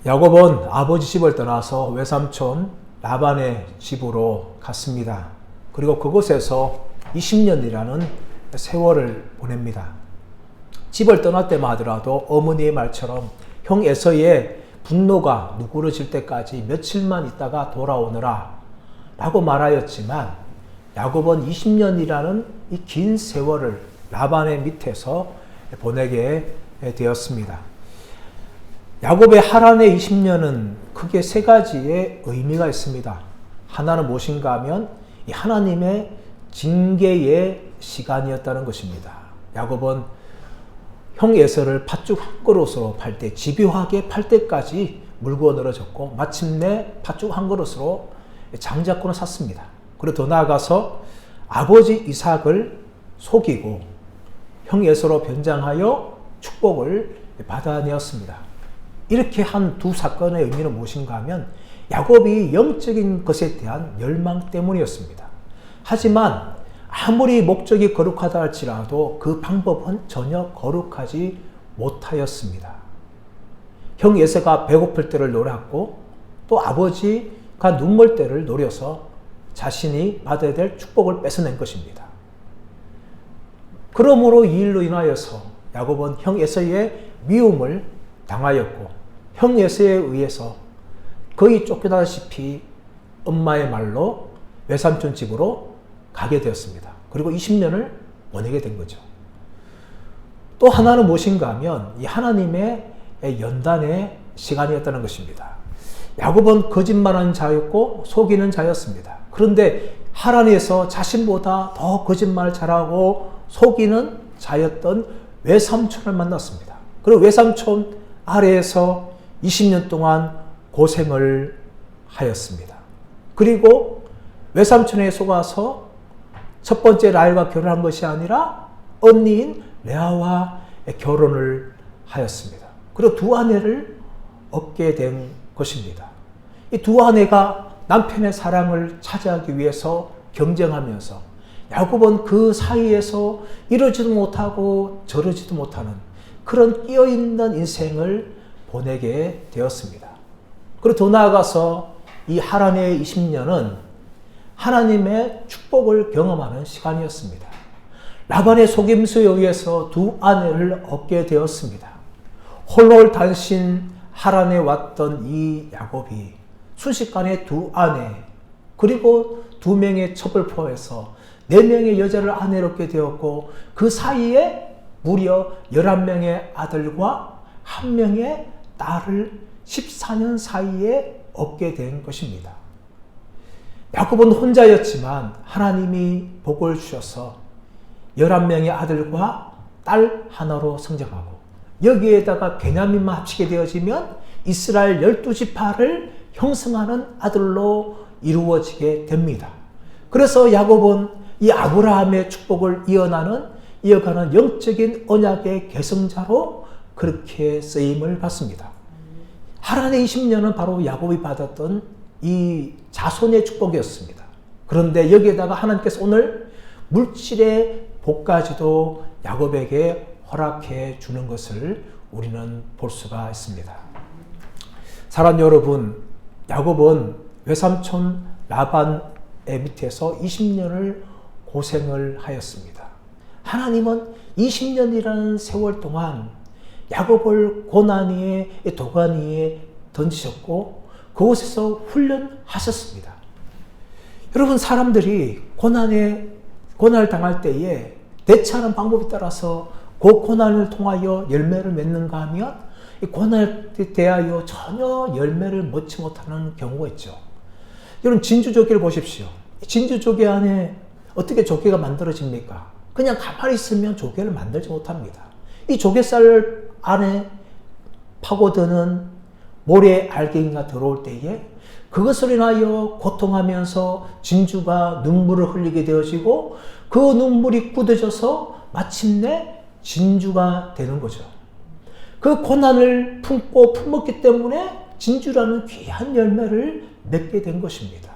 야곱은 아버지 집을 떠나서 외삼촌 라반의 집으로 갔습니다. 그리고 그곳에서 20년이라는 세월을 보냅니다. 집을 떠날 때만 하더라도 어머니의 말처럼 형 에서의 분노가 누그러질 때까지 며칠만 있다가 돌아오느라 라고 말하였지만 야곱은 20년이라는 이 긴 세월을 라반의 밑에서 보내게 되었습니다. 야곱의 하란의 20년은 크게 세 가지의 의미가 있습니다. 하나는 무엇인가 하면 이 하나님의 징계의 시간이었다는 것입니다. 야곱은 형 에서를 팥죽 한 그릇으로 팔 때, 집요하게 팔 때까지 물고 늘어졌고 마침내 팥죽 한 그릇으로 장자권을 샀습니다. 그리고 더 나아가서 아버지 이삭을 속이고 형 에서로 변장하여 축복을 받아내었습니다. 이렇게 한 두 사건의 의미는 무엇인가 하면 야곱이 영적인 것에 대한 열망 때문이었습니다. 하지만 아무리 목적이 거룩하다 할지라도 그 방법은 전혀 거룩하지 못하였습니다. 형 에서가 배고플 때를 노렸고 또 아버지가 눈멀 때를 노려서 자신이 받아야 될 축복을 뺏어낸 것입니다. 그러므로 이 일로 인하여서 야곱은 형 에서의 미움을 당하였고 형 에서에 의해서 거의 쫓겨나다시피 엄마의 말로 외삼촌 집으로 가게 되었습니다. 그리고 20년을 보내게 된 거죠. 또 하나는 무엇인가 하면 이 하나님의 연단의 시간이었다는 것입니다. 야곱은 거짓말하는 자였고 속이는 자였습니다. 그런데 하란에서 자신보다 더 거짓말을 잘하고 속이는 자였던 외삼촌을 만났습니다. 그리고 외삼촌 아래에서 20년 동안 고생을 하였습니다. 그리고 외삼촌에 속아서 첫 번째 라헬과 결혼한 것이 아니라 언니인 레아와 결혼을 하였습니다. 그리고 두 아내를 얻게 된 것입니다. 이 두 아내가 남편의 사랑을 차지하기 위해서 경쟁하면서 야곱은 그 사이에서 이러지도 못하고 저러지도 못하는 그런 끼어있는 인생을 보내게 되었습니다. 그리고 더 나아가서 이 하란의 20년은 하나님의 축복을 경험하는 시간이었습니다. 라반의 속임수에 의해서 두 아내를 얻게 되었습니다. 홀로 단신 하란에 왔던 이 야곱이 순식간에 두 아내 그리고 두 명의 첩을 포함해서 4명의 여자를 아내로 얻게 되었고 그 사이에 무려 11명의 아들과 1명의 딸을 14년 사이에 얻게 된 것입니다. 야곱은 혼자였지만 하나님이 복을 주셔서 11명의 아들과 딸 하나로 성장하고 여기에다가 베냐민만 합치게 되어지면 이스라엘 12지파를 형성하는 아들로 이루어지게 됩니다. 그래서 야곱은 이 아브라함의 축복을 이어가는 영적인 언약의 계승자로 그렇게 쓰임을 받습니다. 하란의 20년은 바로 야곱이 받았던 이 자손의 축복이었습니다. 그런데 여기에다가 하나님께서 오늘 물질의 복까지도 야곱에게 허락해 주는 것을 우리는 볼 수가 있습니다. 사랑하는 여러분, 야곱은 외삼촌 라반의 밑에서 20년을 고생을 하였습니다. 하나님은 20년이라는 세월 동안 야곱을 고난 위에 도간 위에 던지셨고 그곳에서 훈련하셨습니다. 여러분, 사람들이 고난을 당할 때에 대처하는 방법에 따라서 그 고난을 통하여 열매를 맺는가 하면 이 고난에 대하여 전혀 열매를 맺지 못하는 경우가 있죠. 여러분, 진주조개를 보십시오. 진주조개 안에 어떻게 조개가 만들어집니까? 그냥 가만히 있으면 조개를 만들지 못합니다. 이 조개살 안에 파고드는 모래 알갱이가 들어올 때에 그것을 인하여 고통하면서 진주가 눈물을 흘리게 되어지고 그 눈물이 굳어져서 마침내 진주가 되는 거죠. 그 고난을 품고 품었기 때문에 진주라는 귀한 열매를 맺게 된 것입니다.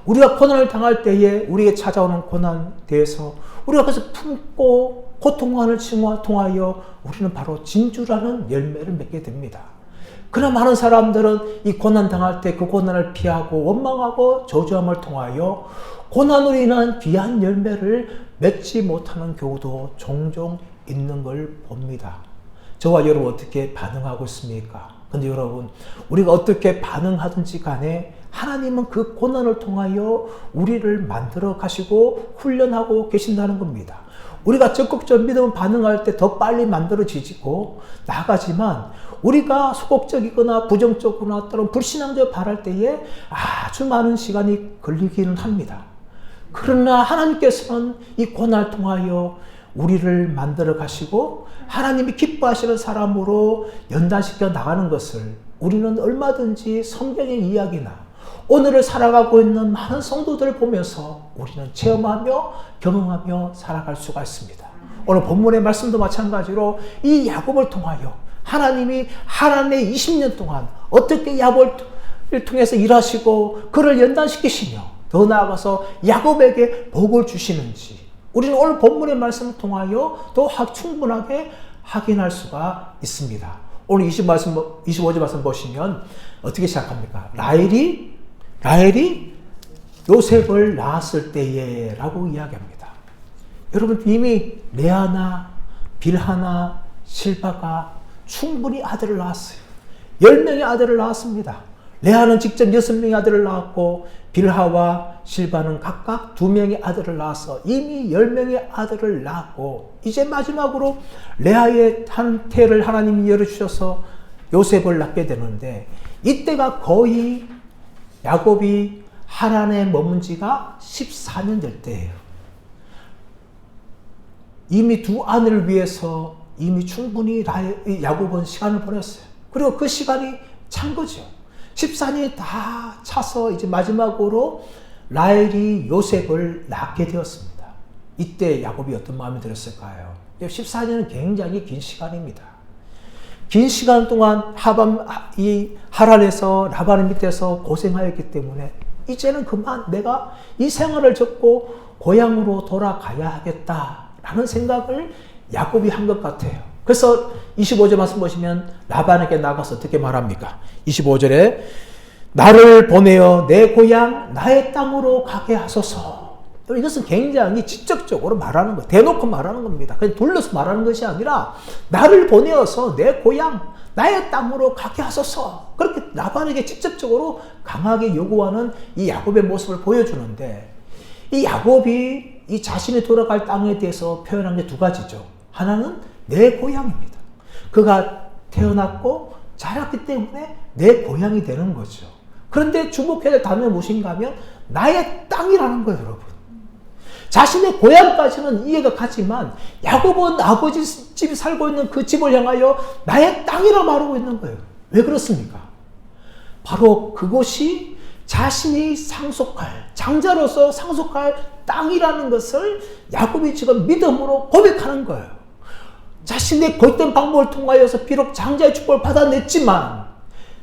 우리가 고난을 당할 때에 우리에게 찾아오는 고난에 대해서 우리가 그것을 품고 고통을 통하여 우리는 바로 진주라는 열매를 맺게 됩니다. 그러나 많은 사람들은 이 고난 당할 때 그 고난을 피하고 원망하고 저주함을 통하여 고난으로 인한 귀한 열매를 맺지 못하는 경우도 종종 있는 걸 봅니다. 저와 여러분 어떻게 반응하고 있습니까? 근데 여러분, 우리가 어떻게 반응하든지 간에 하나님은 그 고난을 통하여 우리를 만들어 가시고 훈련하고 계신다는 겁니다. 우리가 적극적 믿음 반응할 때 더 빨리 만들어지고 나가지만 우리가 소극적이거나 부정적이거나 또는 불신앙적으로 바랄 때에 아주 많은 시간이 걸리기는 합니다. 그러나 하나님께서는 이 고난을 통하여 우리를 만들어 가시고 하나님이 기뻐하시는 사람으로 연단시켜 나가는 것을 우리는 얼마든지 성경의 이야기나 오늘을 살아가고 있는 많은 성도들을 보면서 우리는 체험하며 경험하며 살아갈 수가 있습니다. 오늘 본문의 말씀도 마찬가지로 이 야곱을 통하여 하나님이 하나님의 20년 동안 어떻게 야곱을 통해서 일하시고 그를 연단시키시며 더 나아가서 야곱에게 복을 주시는지 우리는 오늘 본문의 말씀을 통하여 더 충분하게 확인할 수가 있습니다. 오늘 25절 말씀 보시면 어떻게 시작합니까? 라헬이 요셉을 낳았을 때에 라고 이야기합니다. 여러분, 이미 레아나 빌하나 실바가 충분히 아들을 낳았어요. 10명의 아들을 낳았습니다. 레아는 직접 6명의 아들을 낳았고 빌하와 실바는 각각 2명의 아들을 낳아서 이미 10명의 아들을 낳았고 이제 마지막으로 레아의 한 태를 하나님이 열어주셔서 요셉을 낳게 되는데 이때가 거의 야곱이 하란에 머문 지가 14년 될 때예요. 이미 두 아내를 위해서 이미 충분히 야곱은 시간을 보냈어요. 그리고 그 시간이 찬 거죠. 14년이 다 차서 이제 마지막으로 라헬이 요셉을 낳게 되었습니다. 이때 야곱이 어떤 마음이 들었을까요? 14년은 굉장히 긴 시간입니다. 긴 시간 동안 이 하란에서 라반의 밑에서 고생하였기 때문에 이제는 그만 내가 이 생활을 접고 고향으로 돌아가야 하겠다라는 생각을 야곱이 한 것 같아요. 그래서 25절 말씀 보시면 라반에게 나가서 어떻게 말합니까? 25절에 나를 보내어 내 고향 나의 땅으로 가게 하소서. 이것은 굉장히 직접적으로 말하는 거예요. 대놓고 말하는 겁니다. 그냥 둘러서 말하는 것이 아니라 나를 보내어서 내 고향 나의 땅으로 가게 하소서. 그렇게 라반에게 직접적으로 강하게 요구하는 이 야곱의 모습을 보여주는데 이 야곱이 이 자신이 돌아갈 땅에 대해서 표현한 게 두 가지죠. 하나는 내 고향입니다. 그가 태어났고 자랐기 때문에 내 고향이 되는 거죠. 그런데 주목해야 될 단어는 무엇인가 하면 나의 땅이라는 거예요, 여러분. 자신의 고향까지는 이해가 가지만 야곱은 아버지 집이 살고 있는 그 집을 향하여 나의 땅이라 말하고 있는 거예요. 왜 그렇습니까? 바로 그것이 자신이 장자로서 상속할 땅이라는 것을 야곱이 지금 믿음으로 고백하는 거예요. 자신의 거듭된 방법을 통하여서 비록 장자의 축복을 받아냈지만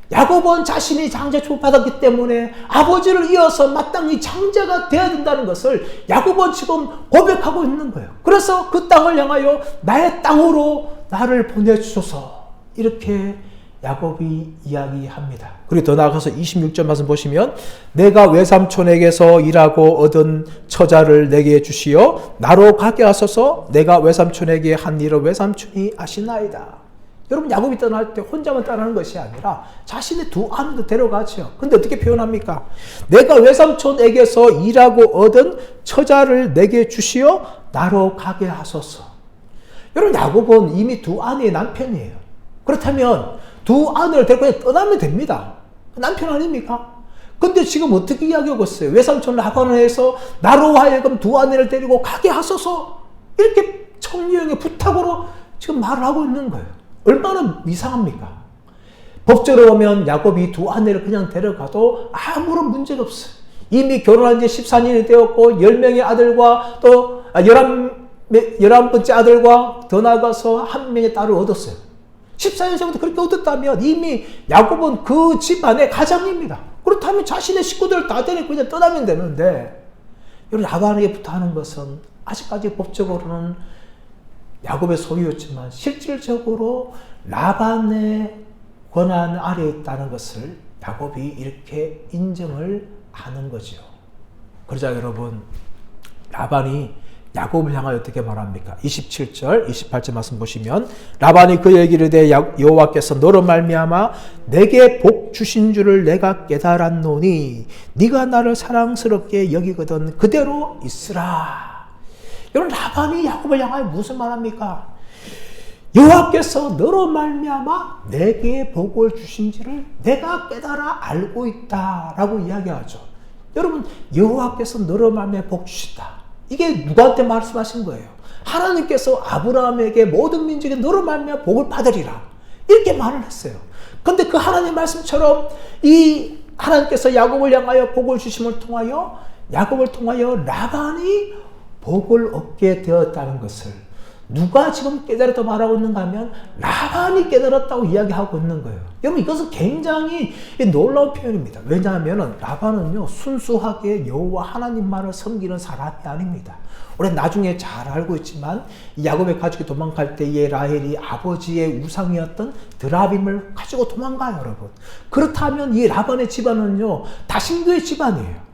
야곱은 자신이 장자의 축복을 받았기 때문에 아버지를 이어서 마땅히 장자가 되어야 된다는 것을 야곱은 지금 고백하고 있는 거예요. 그래서 그 땅을 향하여 나의 땅으로 나를 보내주소서 이렇게 야곱이 이야기합니다. 그리고 더 나아가서 26절 말씀 보시면 내가 외삼촌에게서 일하고 얻은 처자를 내게 주시어 나로 가게 하소서. 내가 외삼촌에게 한 일을 외삼촌이 아시나이다. 여러분, 야곱이 떠날 때 혼자만 떠나는 것이 아니라 자신의 두 아내도 데려가죠. 근데 어떻게 표현합니까? 내가 외삼촌에게서 일하고 얻은 처자를 내게 주시어 나로 가게 하소서. 여러분, 야곱은 이미 두 아내의 남편이에요. 그렇다면 두 아내를 데리고 그냥 떠나면 됩니다. 남편 아닙니까? 근데 지금 어떻게 이야기하고 있어요? 외삼촌 라반을 해서 나로 하여금 두 아내를 데리고 가게 하소서. 이렇게 청유형의 부탁으로 지금 말을 하고 있는 거예요. 얼마나 이상합니까? 법적으로 보면 야곱이 두 아내를 그냥 데려가도 아무런 문제가 없어요. 이미 결혼한 지 14년이 되었고 10명의 아들과 또 11번째 아들과 더 나아가서 한 명의 딸을 얻었어요. 14년 전부터 그렇게 얻었다면 이미 야곱은 그 집안의 가장입니다. 그렇다면 자신의 식구들을 다 데리고 그냥 떠나면 되는데 여러분, 라반에게부터 하는 것은 아직까지 법적으로는 야곱의 소유였지만 실질적으로 라반의 권한 아래에 있다는 것을 야곱이 이렇게 인정을 하는 거죠. 그러자 여러분, 라반이 야곱을 향하여 어떻게 말합니까? 27절, 28절 말씀 보시면 라반이 그에게 이르되 여호와께서 너로 말미암아 내게 복 주신 줄을 내가 깨달았노니 네가 나를 사랑스럽게 여기거든 그대로 있으라. 여러분, 라반이 야곱을 향하여 무슨 말합니까? 여호와께서 너로 말미암아 내게 복을 주신지를 내가 깨달아 알고 있다라고 이야기하죠. 여러분, 여호와께서 너로 말미암아 복 주신다. 이게 누구한테 말씀하신 거예요? 하나님께서 아브라함에게 모든 민족이 너로 말미암아 복을 받으리라. 이렇게 말을 했어요. 그런데 그 하나님 말씀처럼 이 하나님께서 야곱을 향하여 복을 주심을 통하여 야곱을 통하여 라반이 복을 얻게 되었다는 것을 누가 지금 깨달았다고 말하고 있는가 하면 라반이 깨달았다고 이야기하고 있는 거예요. 여러분, 이것은 굉장히 놀라운 표현입니다. 왜냐하면 라반은요, 순수하게 여호와 하나님만을 섬기는 사람이 아닙니다. 우리 나중에 잘 알고 있지만 야곱의 가족이 도망갈 때에 라헬이 아버지의 우상이었던 드라빔을 가지고 도망가요, 여러분. 그렇다면 이 라반의 집안은요, 다신교의 집안이에요.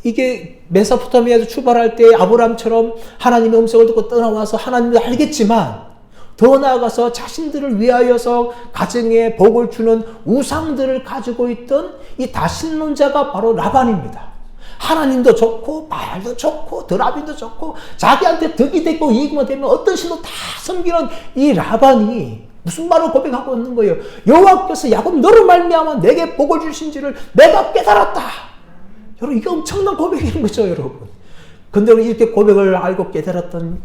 이게 메소포타미아에서 출발할 때 아브라함처럼 하나님의 음성을 듣고 떠나와서 하나님도 알겠지만 더 나아가서 자신들을 위하여서 가정에 복을 주는 우상들을 가지고 있던 이 다신론자가 바로 라반입니다. 하나님도 좋고 바알도 좋고 드라빔도 좋고 자기한테 덕이 되고 이익만 되면 어떤 신도 다 섬기는 이 라반이 무슨 말을 고백하고 있는 거예요? 여호와께서 야곱 너를 말미암아 내게 복을 주신지를 내가 깨달았다. 여러분, 이게 엄청난 고백인 거죠, 여러분. 근데 이렇게 고백을 알고 깨달았던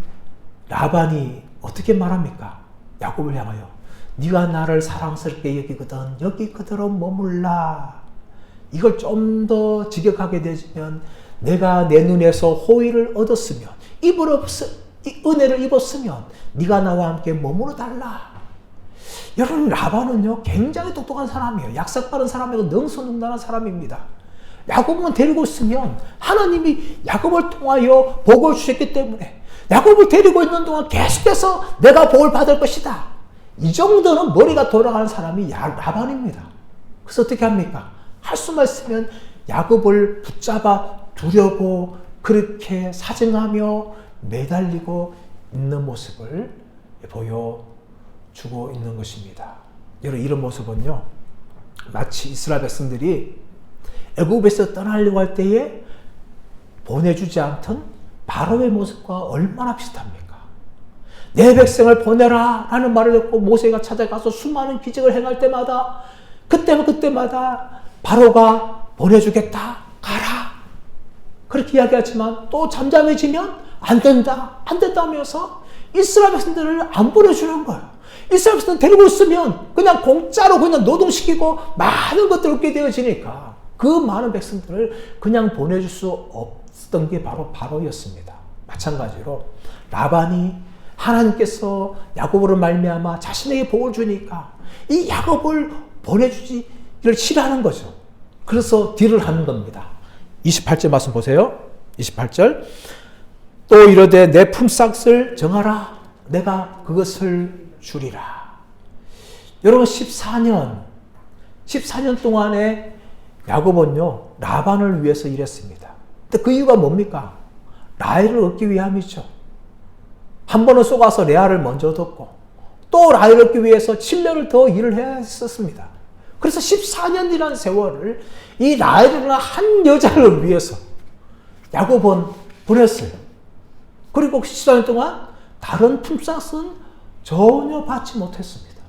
라반이 어떻게 말합니까? 야곱을 향하여 네가 나를 사랑스럽게 여기거든 여기 그대로 머물라. 이걸 좀 더 직역하게 되면 내가 내 눈에서 호의를 얻었으면 은혜를 입었으면 네가 나와 함께 머무러 달라. 여러분, 라반은요 굉장히 똑똑한 사람이에요. 약삭빠른 사람이고 능수능란한 사람입니다. 야곱만 데리고 있으면 하나님이 야곱을 통하여 복을 주셨기 때문에 야곱을 데리고 있는 동안 계속해서 내가 복을 받을 것이다. 이 정도는 머리가 돌아가는 사람이 라반입니다. 그래서 어떻게 합니까? 할 수만 있으면 야곱을 붙잡아 두려고 그렇게 사정하며 매달리고 있는 모습을 보여주고 있는 것입니다. 여러분, 이런 모습은요 마치 이스라엘 백성들이 애굽에서 떠나려고 할 때에 보내주지 않던 바로의 모습과 얼마나 비슷합니까? 내 백성을 보내라 라는 말을 듣고 모세가 찾아가서 수많은 기적을 행할 때마다 그때마다 바로가 보내주겠다, 가라 그렇게 이야기하지만 또 잠잠해지면 안 된다면서 이스라엘 백성들을 안 보내주는 거예요. 이스라엘 백성들 데리고 있으면 그냥 공짜로 그냥 노동시키고 많은 것들을 얻게 되어지니까 그 많은 백성들을 그냥 보내줄 수 없었던 게 바로 바로였습니다. 마찬가지로 라반이 하나님께서 야곱으로 말미암아 자신에게 복을 주니까 이 야곱을 보내주지를 싫어하는 거죠. 그래서 딜을 하는 겁니다. 28절 말씀 보세요. 28절 또 이르되 내 품삯을 정하라 내가 그것을 주리라. 여러분, 14년 동안에 야곱은요 라반을 위해서 일했습니다. 근데 그 이유가 뭡니까? 라헬을 얻기 위함이죠. 한 번은 쏘가서 레아를 먼저 얻었고 또 라헬을 얻기 위해서 7년을 더 일을 해야 했었습니다. 그래서 14년이라는 세월을 이 라헬이라는 한 여자를 위해서 야곱은 보냈어요. 그리고 14년 동안 다른 품삯은 전혀 받지 못했습니다.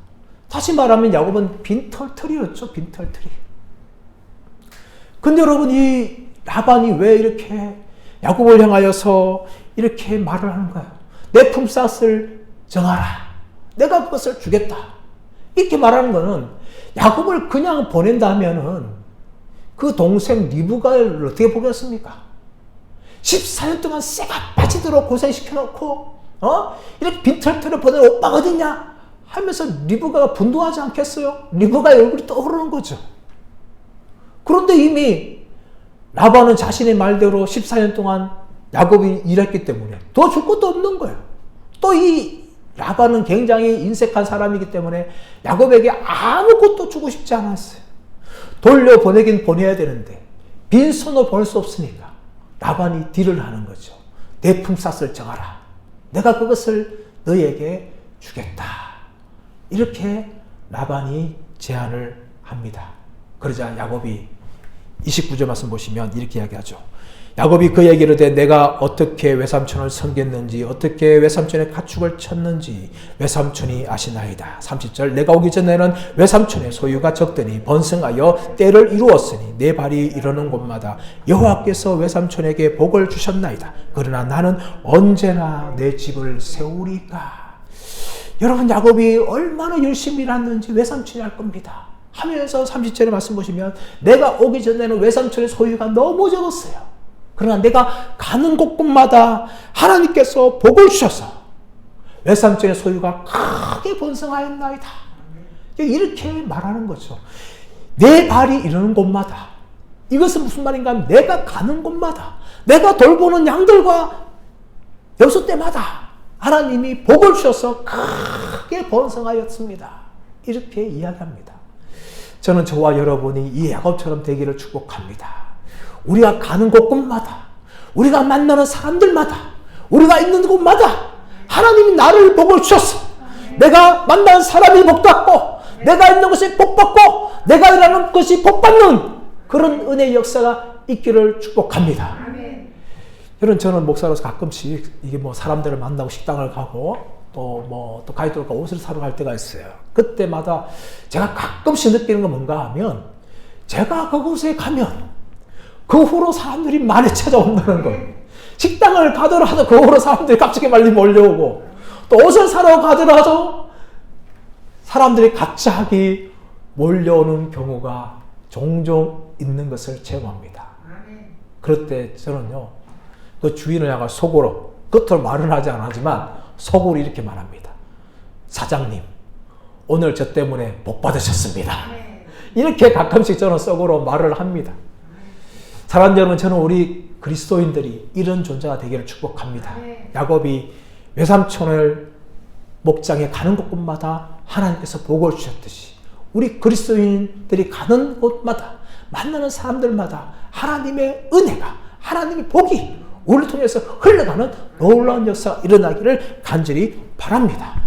다시 말하면 야곱은 빈털터리였죠. 빈털터리. 근데 여러분, 이 라반이 왜 이렇게 야곱을 향하여서 이렇게 말을 하는가요? 내 품삯을 정하라. 내가 그것을 주겠다. 이렇게 말하는 거는 야곱을 그냥 보낸다면은 그 동생 리브가를 어떻게 보겠습니까? 14년 동안 쇠가 빠지도록 고생시켜놓고 이렇게 빈털터리 보내 오빠가 어딨냐? 하면서 리브가가 분노하지 않겠어요? 리브가의 얼굴이 떠오르는 거죠. 그런데 이미 라반은 자신의 말대로 14년 동안 야곱이 일했기 때문에 더 줄 것도 없는 거예요. 또 이 라반은 굉장히 인색한 사람이기 때문에 야곱에게 아무것도 주고 싶지 않았어요. 돌려보내긴 보내야 되는데 빈손으로 보낼 수 없으니까 라반이 딜을 하는 거죠. 내 품삯을 정하라. 내가 그것을 너에게 주겠다. 이렇게 라반이 제안을 합니다. 그러자 야곱이 29절 말씀 보시면 이렇게 이야기하죠. 야곱이 그에게 이르되 내가 어떻게 외삼촌을 섬겼는지 어떻게 외삼촌의 가축을 쳤는지 외삼촌이 아시나이다. 30절 내가 오기 전에는 외삼촌의 소유가 적더니 번성하여 때를 이루었으니 내 발이 이르는 곳마다 여호와께서 외삼촌에게 복을 주셨나이다. 그러나 나는 언제나 내 집을 세우리까. 여러분 야곱이 얼마나 열심히 일했는지 외삼촌이 알 겁니다. 하면서 30절의 말씀 보시면 내가 오기 전에는 외삼촌의 소유가 너무 적었어요. 그러나 내가 가는 곳곳마다 하나님께서 복을 주셔서 외삼촌의 소유가 크게 번성하였나이다. 이렇게 말하는 거죠. 내 발이 이르는 곳마다. 이것은 무슨 말인가 하면 내가 가는 곳마다 내가 돌보는 양들과 염소 때마다 하나님이 복을 주셔서 크게 번성하였습니다. 이렇게 이야기합니다. 저는 저와 여러분이 이 야곱처럼 되기를 축복합니다. 우리가 가는 곳곳마다, 우리가 만나는 사람들마다, 우리가 있는 곳마다 하나님이 나를 복을 주셨어. 내가 만나는 사람이 복받고, 내가 있는 곳이 복받고, 내가 일하는 것이 복받는 그런 은혜의 역사가 있기를 축복합니다. 여러분, 저는 목사로서 가끔씩 이게 뭐 사람들을 만나고 식당을 가고 또 가이드가 옷을 사러 갈 때가 있어요. 그때마다 제가 가끔씩 느끼는 건 뭔가 하면 제가 그곳에 가면 그 후로 사람들이 많이 찾아온다는 거예요. 식당을 가더라도 그 후로 사람들이 갑자기 많이 몰려오고 또 옷을 사러 가더라도 사람들이 갑자기 몰려오는 경우가 종종 있는 것을 체험합니다. 그럴 때 저는요, 그 주인을 향한 속으로, 겉으로 말은 하지 않았지만 속으로 이렇게 말합니다. 사장님, 오늘 저 때문에 복 받으셨습니다. 이렇게 가끔씩 저는 속으로 말을 합니다. 사랑하는 여러분, 저는 우리 그리스도인들이 이런 존재가 되기를 축복합니다. 야곱이 외삼촌을 목장에 가는 곳곳마다 하나님께서 복을 주셨듯이 우리 그리스도인들이 가는 곳마다 만나는 사람들마다 하나님의 은혜가, 하나님의 복이 우리를 통해서 흘러가는 놀라운 역사가 일어나기를 간절히 바랍니다.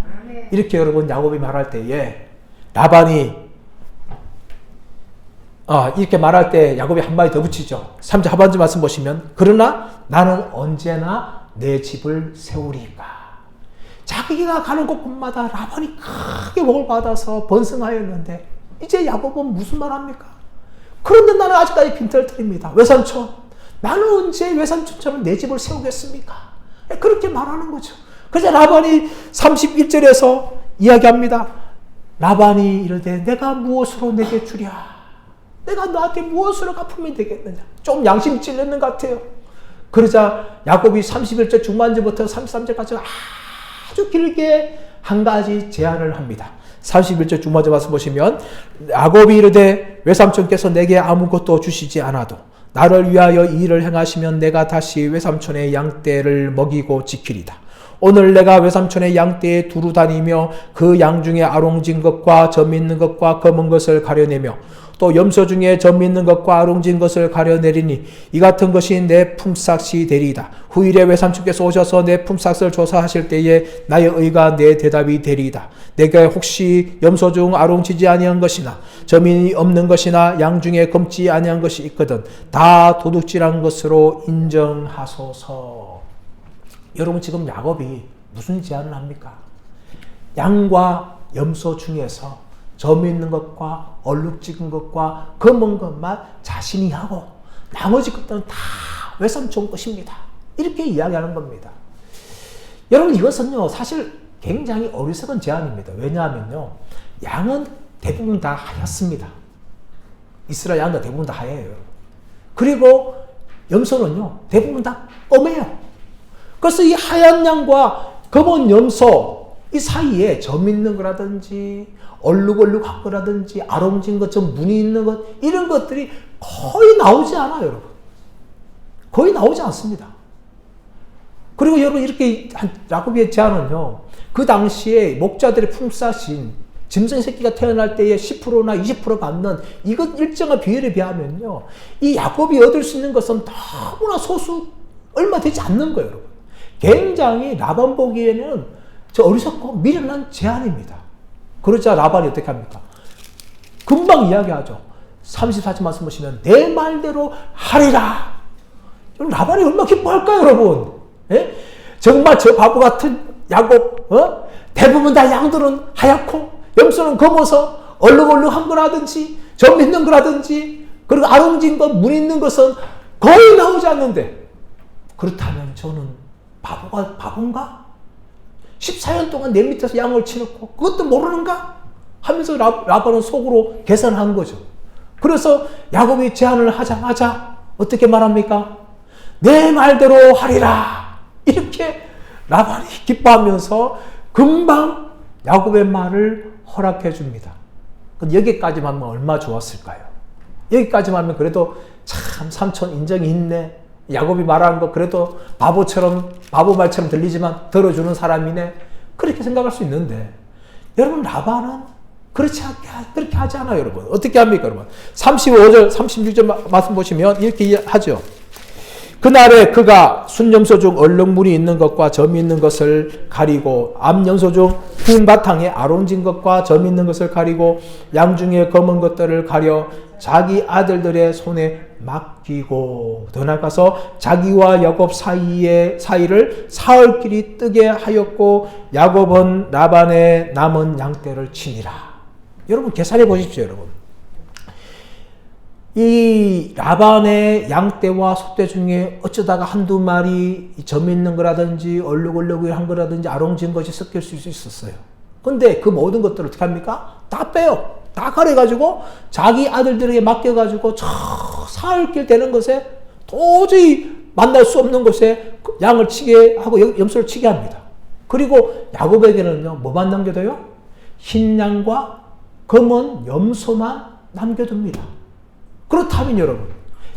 이렇게 여러분 야곱이 말할 때에 라반이 이렇게 말할 때 야곱이 한마디 더 붙이죠. 3절 하반절 말씀 보시면 그러나 나는 언제나 내 집을 세우리까. 자기가 가는 곳곳마다 라반이 크게 복을 받아서 번성하였는데 이제 야곱은 무슨 말 합니까? 그런데 나는 아직까지 빈털 터립니다. 외삼촌, 나는 언제 외삼촌처럼 내 집을 세우겠습니까? 그렇게 말하는 거죠. 그래서 라반이 31절에서 이야기합니다. 라반이 이르되 내가 무엇으로 내게 주랴? 내가 너한테 무엇으로 갚으면 되겠느냐? 좀 양심 찔렸는 것 같아요. 그러자 야곱이 31절 중반절부터 33절까지 아주 길게 한 가지 제안을 합니다. 31절 중반절 말씀 보시면 야곱이 이르되 외삼촌께서 내게 아무것도 주시지 않아도 나를 위하여 이 일을 행하시면 내가 다시 외삼촌의 양떼를 먹이고 지키리다. 오늘 내가 외삼촌의 양떼에 두루 다니며 그 양 중에 아롱진 것과 점 있는 것과 검은 것을 가려내며 또 염소 중에 점 있는 것과 아롱진 것을 가려내리니 이 같은 것이 내 품삯이 되리이다. 후일에 외삼촌께서 오셔서 내 품삯을 조사하실 때에 나의 의가 내 대답이 되리이다. 내가 혹시 염소 중 아롱지지 아니한 것이나 점이 없는 것이나 양 중에 검지 아니한 것이 있거든 다 도둑질한 것으로 인정하소서. 여러분, 지금 야곱이 무슨 제안을 합니까? 양과 염소 중에서 점 있는 것과 얼룩 찍은 것과 검은 것만 자신이 하고 나머지 것들은 다 외삼촌 것입니다. 이렇게 이야기하는 겁니다. 여러분, 이것은요 사실 굉장히 어리석은 제안입니다. 왜냐하면요, 양은 대부분 다 하얗습니다. 이스라엘 양은 대부분 다 하얘요. 그리고 염소는요 대부분 다 검해요. 그래서 이 하얀 양과 검은 염소 이 사이에 점 있는 거라든지 얼룩얼룩한 거라든지 아롱진 것, 좀 무늬 있는 것, 이런 것들이 거의 나오지 않아요, 여러분. 거의 나오지 않습니다. 그리고 여러분, 이렇게 야곱의 제안은요 그 당시에 목자들의 품삯인 짐승 새끼가 태어날 때에 10%나 20% 받는 이것 일정한 비율에 비하면요, 이 야곱이 얻을 수 있는 것은 너무나 소수, 얼마 되지 않는 거예요, 여러분. 굉장히 라반 보기에는 저 어리석고 미련한 제안입니다. 그러자 라반이 어떻게 합니까? 금방 이야기하죠. 34절 말씀 보시면 내 말대로 하리라. 라반이 얼마나 기뻐할까요, 여러분? 예? 정말 저 바보 같은 야곱, 대부분 다 양들은 하얗고 염소는 검어서 얼룩얼룩한 거라든지 점 있는 거라든지 그리고 아롱진 것, 문 있는 것은 거의 나오지 않는데, 그렇다면 저는 바본가? 14년 동안 내 밑에서 양을 치놓고 그것도 모르는가? 하면서 라반은 속으로 계산한 거죠. 그래서 야곱이 제안을 하자마자 어떻게 말합니까? 내 말대로 하리라. 이렇게 라반이 기뻐하면서 금방 야곱의 말을 허락해 줍니다. 여기까지만 하면 얼마나 좋았을까요? 여기까지만 하면 그래도 참 삼촌 인정이 있네. 야곱이 말하는 거 그래도 바보 말처럼 들리지만 들어주는 사람이네. 그렇게 생각할 수 있는데, 여러분 라반은 그렇게 하지 않아요, 여러분. 어떻게 합니까, 여러분? 35절, 36절 말씀 보시면 이렇게 하죠. 그날에 그가 순염소 중 얼룩무늬 있는 것과 점이 있는 것을 가리고, 암염소 중 흰 바탕에 아론진 것과 점이 있는 것을 가리고, 양 중에 검은 것들을 가려 자기 아들들의 손에 맡기고, 더 나아가서 자기와 야곱 사이를 사흘길이 뜨게 하였고, 야곱은 라반의 남은 양떼를 치니라. 여러분 계산해 보십시오, 여러분. 이 라반의 양떼와 소떼 중에 어쩌다가 한두 마리 점 있는 거라든지 얼룩얼룩한 거라든지 아롱진 것이 섞일 수 있었어요. 근데 그 모든 것들을 어떻게 합니까? 다 빼요. 다 가려가지고 자기 아들들에게 맡겨가지고 저 사흘길 되는 것에 도저히 만날 수 없는 곳에 양을 치게 하고 염소를 치게 합니다. 그리고 야곱에게는요, 뭐만 남겨둬요? 흰 양과 검은 염소만 남겨둡니다. 그렇다면 여러분,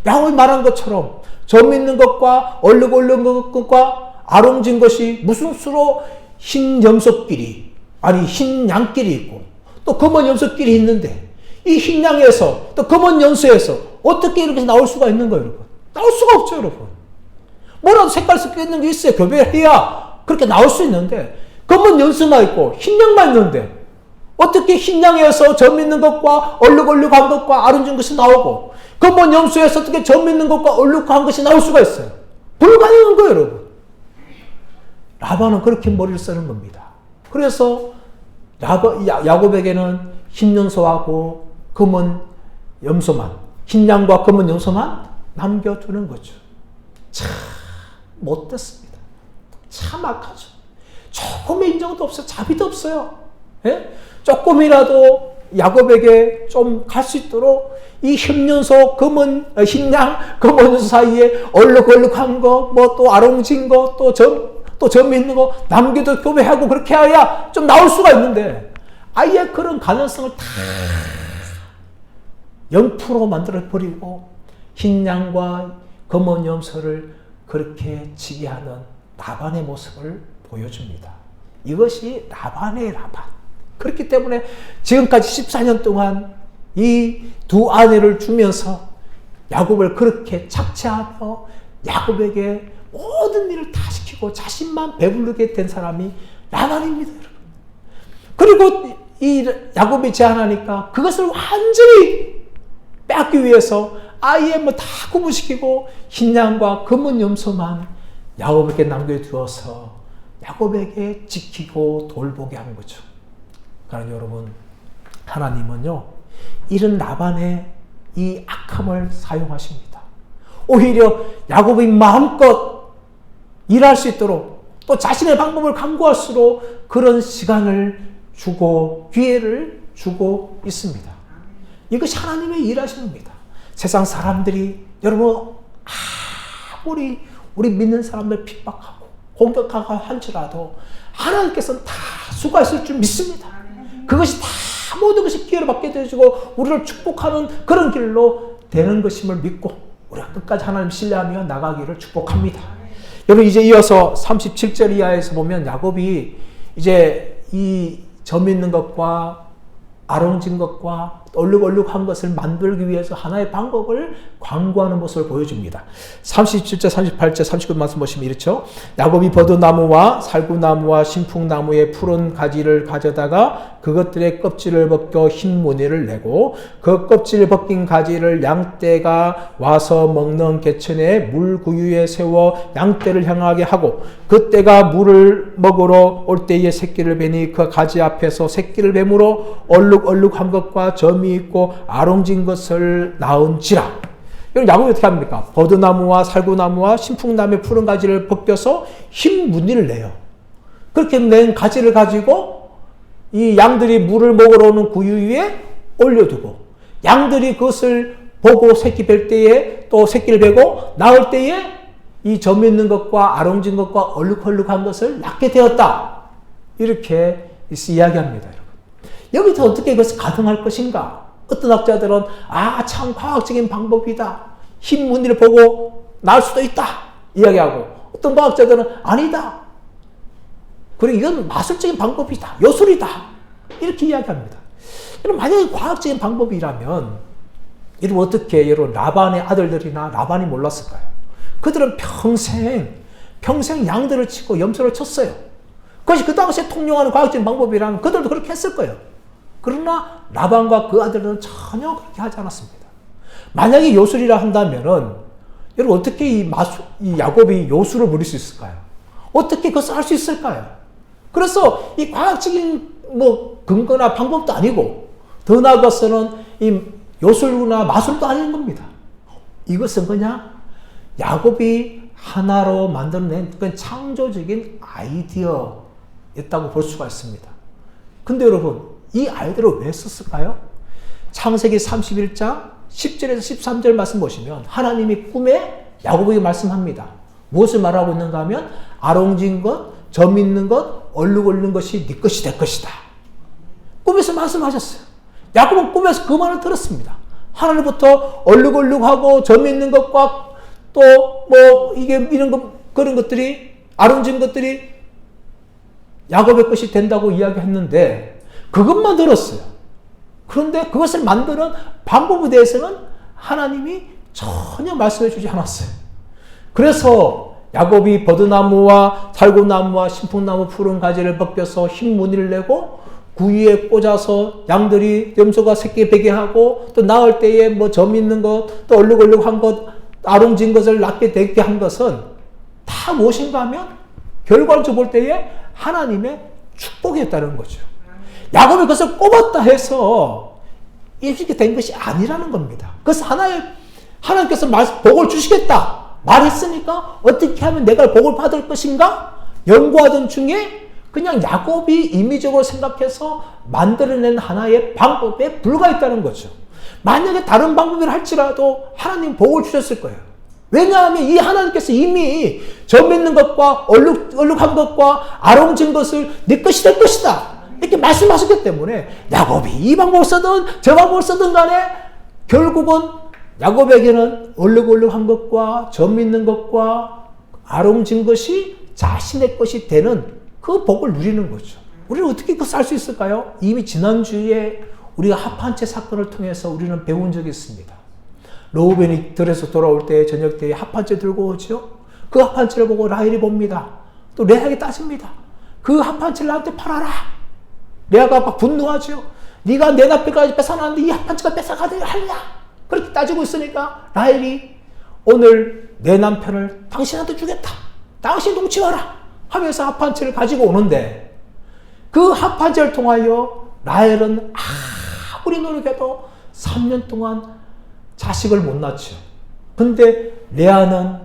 야곱이 말한 것처럼 점 있는 것과 얼룩얼룩한 것과 아롱진 것이 무슨 수로 흰 염소끼리, 아니 흰 양끼리 있고 또 검은 염소끼리 있는데, 이 흰 양에서 또 검은 염소에서 어떻게 이렇게 나올 수가 있는 거예요, 여러분? 나올 수가 없죠, 여러분. 뭐라도 색깔 섞여 있는 게 있어요. 교배해야 그렇게 나올 수 있는데, 검은 염소만 있고 흰 양만 있는데 어떻게 흰 양에서 점 있는 것과 얼룩얼룩한 것과 아름진 것이 나오고, 검은 염소에서 어떻게 점 있는 것과 얼룩한 것이 나올 수가 있어요? 불가능한 거예요, 여러분. 라반은 그렇게 머리를 쓰는 겁니다. 그래서 야곱에게는 흰 염소하고 검은 염소만, 흰 양과 검은 염소만 남겨두는 거죠. 참 못됐습니다. 참 악하죠. 조금의 인정도 없어요. 자비도 없어요. 예? 조금이라도 야곱에게 좀 갈 수 있도록 이 흰염소, 흰 양, 검은 염소 사이에 얼룩얼룩한 거, 뭐 또 아롱진 거, 또 점 있는 거 남겨도 교배하고 그렇게 해야 좀 나올 수가 있는데, 아예 그런 가능성을 다 0% 만들어버리고 흰 양과 검은 염소를 그렇게 치게 하는 라반의 모습을 보여줍니다. 이것이 라반의 라반. 그렇기 때문에 지금까지 14년 동안 이 두 아내를 주면서 야곱을 그렇게 착취하며 야곱에게 모든 일을 다 시키고 자신만 배부르게 된 사람이 라반입니다, 여러분. 그리고 이 야곱이 제안하니까 그것을 완전히 빼앗기 위해서 아예 뭐 다 구분시키고 흰 양과 검은 염소만 야곱에게 남겨두어서 야곱에게 지키고 돌보게 한 거죠. 그러나 여러분, 하나님은요, 이런 라반의 이 악함을 사용하십니다. 오히려 야곱이 마음껏 일할 수 있도록 또 자신의 방법을 강구할수록 그런 시간을 주고 기회를 주고 있습니다. 이것이 하나님의 일하시는 겁니다. 세상 사람들이 여러분 아무리 우리 믿는 사람들 핍박하고 공격하고 한지라도 하나님께서는 다 수고하실 줄 믿습니다. 그것이 다 모든 것이 기회를 받게 되어지고 우리를 축복하는 그런 길로 되는 것임을 믿고 우리가 끝까지 하나님 신뢰하며 나가기를 축복합니다. 여러분, 이제 이어서 37절 이하에서 보면 야곱이 이제 이 점 있는 것과 아롱진 것과 얼룩얼룩한 것을 만들기 위해서 하나의 방법을 광고하는 모습을 보여줍니다. 37절, 38절, 39절 말씀 보시면 이렇죠. 야곱이 버드나무와 살구나무와 신풍나무의 푸른 가지를 가져다가 그것들의 껍질을 벗겨 흰 무늬를 내고 그 껍질을 벗긴 가지를 양떼가 와서 먹는 개천에 물구유에 세워 양떼를 향하게 하고 그 떼가 물을 먹으러 올 때에 새끼를 베니 그 가지 앞에서 새끼를 뱀으로 얼룩얼룩한 것과 점이 있고 아롱진 것을 낳은지라. 여러분 야곱이 어떻게 합니까? 버드나무와 살구나무와 신풍나무의 푸른 가지를 벗겨서 흰 무늬를 내요. 그렇게 낸 가지를 가지고 이 양들이 물을 먹으러 오는 구유 위에 올려두고 양들이 그것을 보고 새끼 뵐 때에 또 새끼를 베고 낳을 때에 이 점 있는 것과 아롱진 것과 얼룩얼룩한 것을 낳게 되었다. 이렇게 이야기합니다. 여러분. 여기서 어떻게 이것을 가능할 것인가? 어떤 학자들은 참 과학적인 방법이다. 흰 무늬를 보고 낳을 수도 있다. 이야기하고 어떤 과학자들은 아니다. 그리고 이건 마술적인 방법이다. 요술이다. 이렇게 이야기합니다. 여러분 만약에 과학적인 방법이라면 여러분 어떻게 여러분 라반의 아들들이나 라반이 몰랐을까요? 그들은 평생 양들을 치고 염소를 쳤어요. 그것이 그 당시에 통용하는 과학적인 방법이라면 그들도 그렇게 했을 거예요. 그러나 라반과 그 아들들은 전혀 그렇게 하지 않았습니다. 만약에 요술이라 한다면은 여러분 어떻게 이 야곱이 요술을 부릴 수 있을까요? 어떻게 그것을 할 수 있을까요? 그래서 이 과학적인 근거나 방법도 아니고 더 나아가서는 이 요술이나 마술도 아닌 겁니다. 이것은 그냥 야곱이 하나로 만들어낸 그런 창조적인 아이디어였다고 볼 수가 있습니다. 근데 여러분 이 아이디어를 왜 썼을까요? 창세기 31장 10절에서 13절 말씀 보시면 하나님이 꿈에 야곱에게 말씀합니다. 무엇을 말하고 있는가 하면 아롱진 것, 점 있는 것, 얼룩얼룩한 것이 네 것이 될 것이다. 꿈에서 말씀하셨어요. 야곱은 꿈에서 그 말을 들었습니다. 하늘부터 얼룩얼룩하고 점 있는 것과 또 그런 것들이 아롱진 것들이 야곱의 것이 된다고 이야기했는데 그것만 들었어요. 그런데 그것을 만드는 방법에 대해서는 하나님이 전혀 말씀해 주지 않았어요. 그래서 야곱이 버드나무와 살구나무와 신풍나무 푸른 가지를 벗겨서 흰 무늬를 내고 구유에 꽂아서 양들이 염소가 새끼 베게 하고 또 낳을 때에 점 있는 것, 또 얼룩얼룩한 것, 아롱진 것을 낳게 되게 한 것은 다 무엇인가 하면 결과적으로 볼 때에 하나님의 축복이었다는 거죠. 야곱이 그것을 꼽았다 해서 이렇게 된 것이 아니라는 겁니다. 그래서 하나님께서 복을 주시겠다 말했으니까 어떻게 하면 내가 복을 받을 것인가 연구하던 중에 그냥 야곱이 임의적으로 생각해서 만들어낸 하나의 방법에 불과했다는 거죠. 만약에 다른 방법을 할지라도 하나님 복을 주셨을 거예요. 왜냐하면 이 하나님께서 이미 점 있는 것과 얼룩한 것과 아롱진 것을 네 것이 될 것이다 이렇게 말씀하셨기 때문에 야곱이 이 방법을 쓰든 저 방법을 쓰든 간에 결국은 야곱에게는 얼룩얼룩한 것과 점 있는 것과 아롱진 것이 자신의 것이 되는 그 복을 누리는 거죠. 우리는 어떻게 그것을 알 수 있을까요? 이미 지난주에 우리가 합한채 사건을 통해서 우리는 배운 적이 있습니다. 로우벤이 들에서 돌아올 때 저녁 때에 합한채 들고 오죠. 그 합한채를 보고 라헬이 봅니다. 또 레아에게 따집니다. 그 합한채를 나한테 팔아라. 레아가 막 분노하죠. 네가 내 남편까지 뺏어놨는데 이 합한채가 뺏어가야 하느냐. 그렇게 따지고 있으니까 라헬이 오늘 내 남편을 당신한테 주겠다. 당신 동침하라 하면서 합한채를 가지고 오는데 그 합한채를 통하여 라헬은 아무리 노력해도 3년 동안 자식을 못 낳죠. 근데 레아는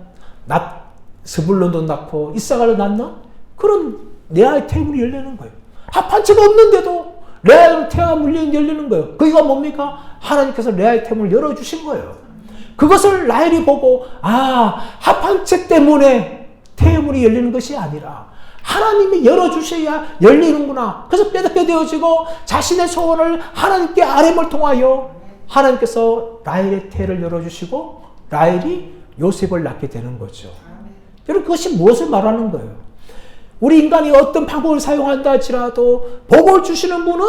스불론도 낳고 이사가를 낳는 그런 레아의 태문이 열리는 거예요. 합한채가 없는데도 레아의 태가 열리는 거예요. 그게 뭡니까? 하나님께서 레아의 태문을 열어주신 거예요. 그것을 라헬이 보고 합한채 때문에 태문이 열리는 것이 아니라 하나님이 열어주셔야 열리는구나. 그래서 빼닫게 되어지고 자신의 소원을 하나님께 아뢰음을 통하여 하나님께서 라헬의 태를 열어주시고 라헬이 요셉을 낳게 되는 거죠. 여러분 그것이 무엇을 말하는 거예요? 우리 인간이 어떤 방법을 사용한다 할지라도 복을 주시는 분은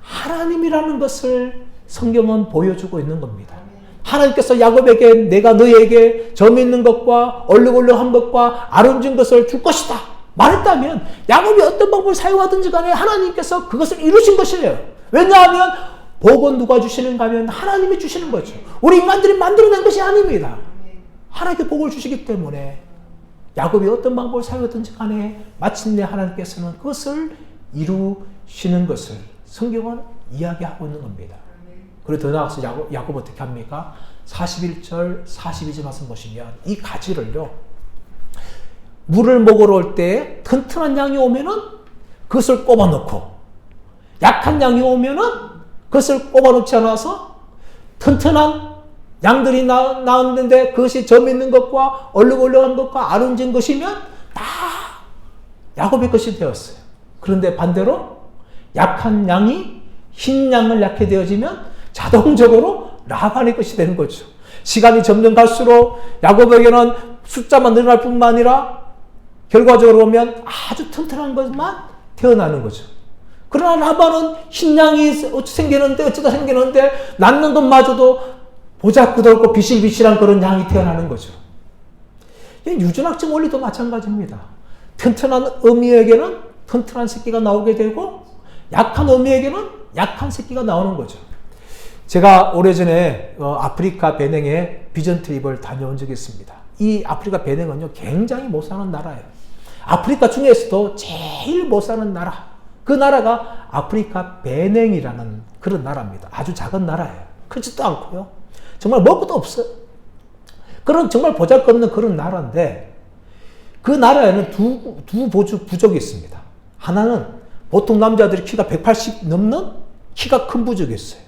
하나님이라는 것을 성경은 보여주고 있는 겁니다. 하나님께서 야곱에게 내가 너희에게 점 있는 것과 얼룩얼룩한 것과 아름진 것을 줄 것이다 말했다면 야곱이 어떤 방법을 사용하든지 간에 하나님께서 그것을 이루신 것이래요. 왜냐하면 복은 누가 주시는가 하면 하나님이 주시는 거죠. 우리 인간들이 만들어낸 것이 아닙니다. 하나님께 복을 주시기 때문에 야곱이 어떤 방법을 사용하든지 간에 마침내 하나님께서는 그것을 이루시는 것을 성경은 이야기하고 있는 겁니다. 그리고 더 나아가서 야곱 어떻게 합니까? 41절, 42절 말씀 보시면 이 가지를요, 물을 먹으러 올 때 튼튼한 양이 오면은 그것을 꼽아 놓고, 약한 양이 오면은 그것을 꼽아 놓지 않아서 튼튼한 양들이 나왔는데 그것이 점 있는 것과 얼룩얼룩한 것과 아름진 것이면 다 야곱의 것이 되었어요. 그런데 반대로 약한 양이 흰 양을 낳게 되어지면 자동적으로 라반의 것이 되는 거죠. 시간이 점점 갈수록 야곱에게는 숫자만 늘어날 뿐만 아니라 결과적으로 보면 아주 튼튼한 것만 태어나는 거죠. 그러나 라반은 흰 양이 생기는데 어쩌다 생기는데 낳는 것마저도 보잘것없고 비실비실한 그런 양이 태어나는 거죠. 유전학적 원리도 마찬가지입니다. 튼튼한 어미에게는 튼튼한 새끼가 나오게 되고 약한 어미에게는 약한 새끼가 나오는 거죠. 제가 오래전에 아프리카 베냉에 비전 트립을 다녀온 적이 있습니다. 이 아프리카 베냉은요 굉장히 못 사는 나라예요. 아프리카 중에서도 제일 못 사는 나라, 그 나라가 아프리카 베냉이라는 그런 나라입니다. 아주 작은 나라예요. 크지도 않고요. 정말 먹을 것도 없어요. 그런 정말 보잘것없는 그런 나라인데 그 나라에는 두 부족이 있습니다. 하나는 보통 남자들이 키가 180 넘는 키가 큰 부족이 있어요.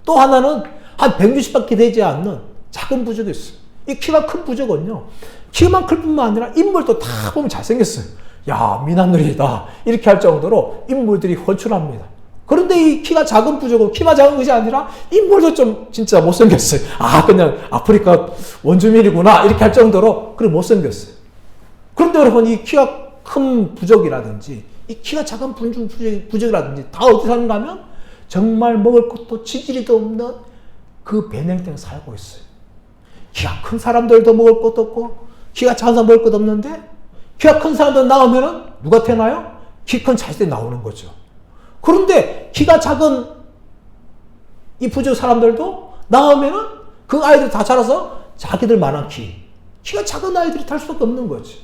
또 하나는 한 160밖에 되지 않는 작은 부족이 있어요. 이 키가 큰 부족은요, 키만 클 뿐만 아니라 인물도 다 보면 잘생겼어요. 야, 미남들이다. 이렇게 할 정도로 인물들이 훤출합니다. 그런데 이 키가 작은 부족은 키가 작은 것이 아니라 인물도 좀 진짜 못생겼어요. 아, 그냥 아프리카 원주민이구나. 이렇게 할 정도로 그래 못생겼어요. 그런데 여러분, 이 키가 큰 부족이라든지 이 키가 작은 부족이라든지 다 어디 사는가 하면 정말 먹을 것도 지지리도 없는 그 베냉 땅에 살고 있어요. 키가 큰 사람들도 먹을 것도 없고 키가 작은 사람 먹을 것도 없는데 키가 큰 사람들 나오면은 누가 태어나요? 키 큰 자식들이 나오는 거죠. 그런데 키가 작은 이 부족 사람들도 나오면은 그 아이들 다 자라서 자기들만한 키가 작은 아이들이 탈 수밖에 없는 거죠.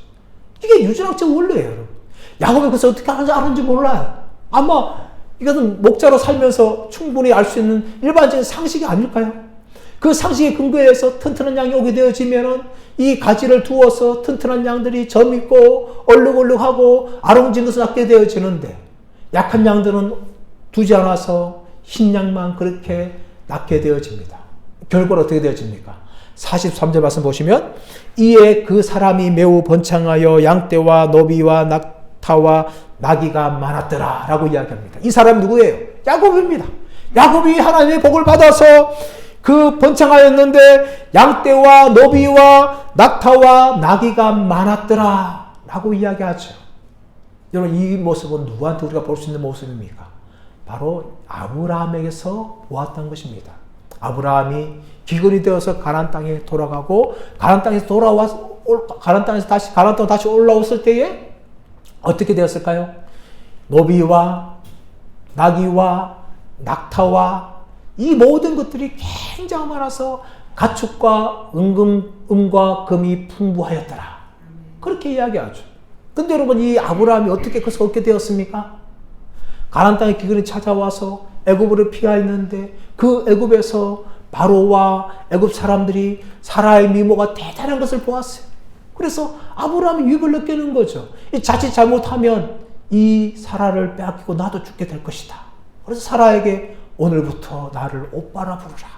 이게 유전학적 원리예요, 여러분. 야곱이 그래서 어떻게 하는지 몰라요. 아마 이것은 목자로 살면서 충분히 알 수 있는 일반적인 상식이 아닐까요? 그 상식에 근거해서 튼튼한 양이 오게 되어지면은 이 가지를 두어서 튼튼한 양들이 점 있고 얼룩얼룩하고 아롱진 것을 낳게 되어지는데 약한 양들은 두지 않아서 흰 양만 그렇게 낳게 되어집니다. 결과로 어떻게 되어집니까? 43절 말씀 보시면 이에 그 사람이 매우 번창하여 양떼와 노비와 낙타와 나귀가 많았더라 라고 이야기합니다. 이 사람이 누구예요? 야곱입니다. 야곱이 하나님의 복을 받아서 그 번창하였는데 양떼와 노비와 낙타와 나귀가 많았더라 라고 이야기하죠. 여러분, 이 모습은 누구한테 우리가 볼 수 있는 모습입니까? 바로 아브라함에게서 보았던 것입니다. 아브라함이 기근이 되어서 가나안 땅에 돌아가고 가나안 땅에서 다시 올라왔을 때에 어떻게 되었을까요? 노비와 나귀와 낙타와 이 모든 것들이 굉장히 많아서 가축과 은과 금이 풍부하였더라. 그렇게 이야기하죠. 근데 여러분, 이 아브라함이 어떻게 그것을 얻게 되었습니까? 가나안 땅에 기근이 찾아와서 애굽으로 피하였는데 그 애굽에서 바로와 애굽 사람들이 사라의 미모가 대단한 것을 보았어요. 그래서 아브라함이 유익을 느끼는 거죠. 자칫 잘못하면 이 사라를 빼앗기고 나도 죽게 될 것이다. 그래서 사라에게 오늘부터 나를 오빠라 부르라.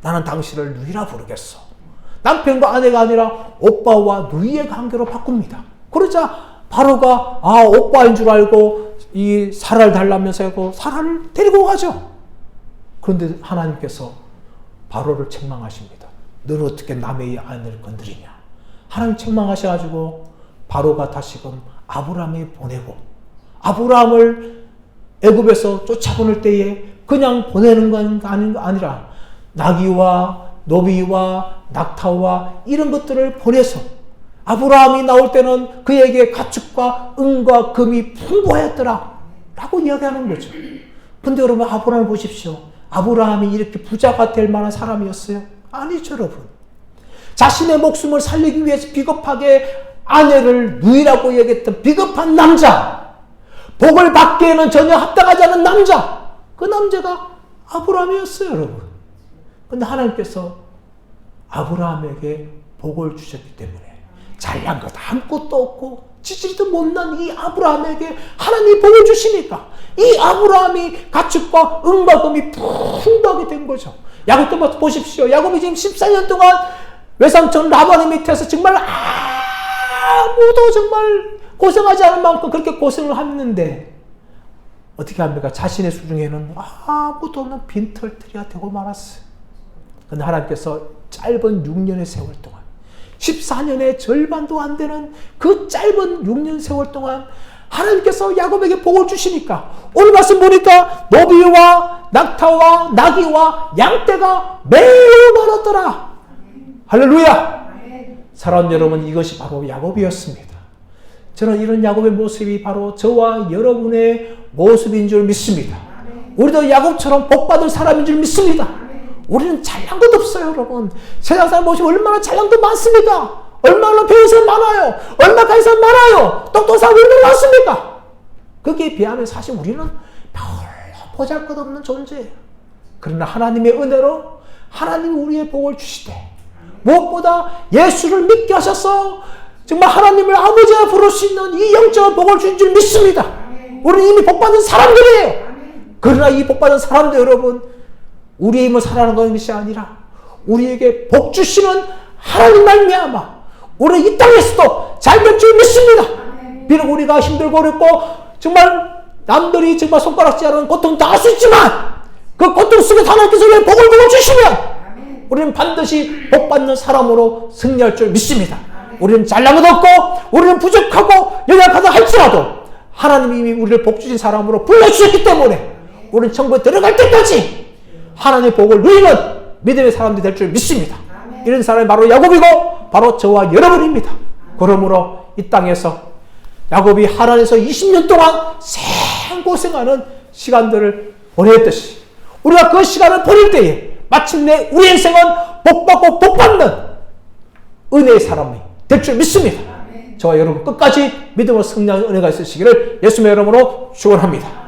나는 당신을 누이라 부르겠어. 남편과 아내가 아니라 오빠와 누이의 관계로 바꿉니다. 그러자 바로가 오빠인 줄 알고 이 사라를 달라면서 하고 사라를 데리고 가죠. 그런데 하나님께서 바로를 책망하십니다. 너는 어떻게 남의 아내를 건드리냐. 하나님 책망하셔가지고 바로가 다시금 아브라함이 보내고, 아브라함을 애굽에서 쫓아보낼 때에 그냥 보내는 건 아니라 나귀와 노비와 낙타와 이런 것들을 보내서 아브라함이 나올 때는 그에게 가축과 은과 금이 풍부하였더라 라고 이야기하는 거죠. 근데 여러분, 아브라함을 보십시오. 아브라함이 이렇게 부자가 될 만한 사람이었어요? 아니죠, 여러분. 자신의 목숨을 살리기 위해서 비겁하게 아내를 누이라고 얘기했던 비겁한 남자, 복을 받기에는 전혀 합당하지 않은 남자, 그 남자가 아브라함이었어요, 여러분. 근데 하나님께서 아브라함에게 복을 주셨기 때문에 잘난 것 아무것도 없고 지지리도 못난 이 아브라함에게 하나님이 복을 주시니까 이 아브라함이 가축과 은과 금이 풍부하게 된 거죠. 야곱도 보십시오. 야곱이 지금 14년 동안 외삼촌 라반의 밑에서 정말 아무도 정말 고생하지 않을 만큼 그렇게 고생을 했는데 어떻게 합니까? 자신의 수중에는 아무도 없는 빈털터리가 되고 말았어요. 그런데 하나님께서 짧은 6년의 세월 동안, 14년의 절반도 안 되는 그 짧은 6년 세월 동안 하나님께서 야곱에게 복을 주시니까 오늘 말씀 보니까 노비와 낙타와 나귀와 양떼가 매우 많았더라. 할렐루야! 사랑하는 여러분, 이것이 바로 야곱이었습니다. 저는 이런 야곱의 모습이 바로 저와 여러분의 모습인 줄 믿습니다. 우리도 야곱처럼 복받을 사람인 줄 믿습니다. 우리는 잘난 것 없어요, 여러분. 세상 사람 보시면 얼마나 잘난 것 많습니까? 얼마나 배운 사람 많아요. 얼마나 가진 사람 많아요. 똑똑한 사람 얼마나 많습니까? 거기에 비하면 사실 우리는 별로 보잘것없는 존재예요. 그러나 하나님의 은혜로 하나님이 우리의 복을 주시되 무엇보다 예수를 믿게 하셔서 정말 하나님을 아버지라 부를 수 있는 이 영적인 복을 주신 줄 믿습니다. 우리는 이미 복받은 사람들이에요. 그러나 이 복받은 사람들 여러분, 우리의 힘을 살아가는 것이 아니라 우리에게 복 주시는 하나님 말미암아 우리 이 땅에서도 잘 될 줄 믿습니다. 비록 우리가 힘들고 어렵고 정말 남들이 정말 손가락질 하는 고통 당할 수 있지만 그 고통 속에 하나님께서 우리의 복을 주시면 우리는 반드시 복받는 사람으로 승리할 줄 믿습니다. 우리는 잘난 것 없고 우리는 부족하고 연약하다 할지라도 하나님이 이미 우리를 복 주신 사람으로 불러주셨기 때문에 우리는 천국에 들어갈 때까지 하나님의 복을 누리는 믿음의 사람들이 될 줄 믿습니다. 이런 사람이 바로 야곱이고 바로 저와 여러분입니다. 그러므로 이 땅에서 야곱이 하란에서 20년 동안 생고생하는 시간들을 보냈듯이 우리가 그 시간을 보낼 때에 마침내 우리 인생은 복받고 복받는 은혜의 사람이 될 줄 믿습니다. 저와 여러분 끝까지 믿음으로 승리하는 은혜가 있으시기를 예수님의 이름으로 축원합니다.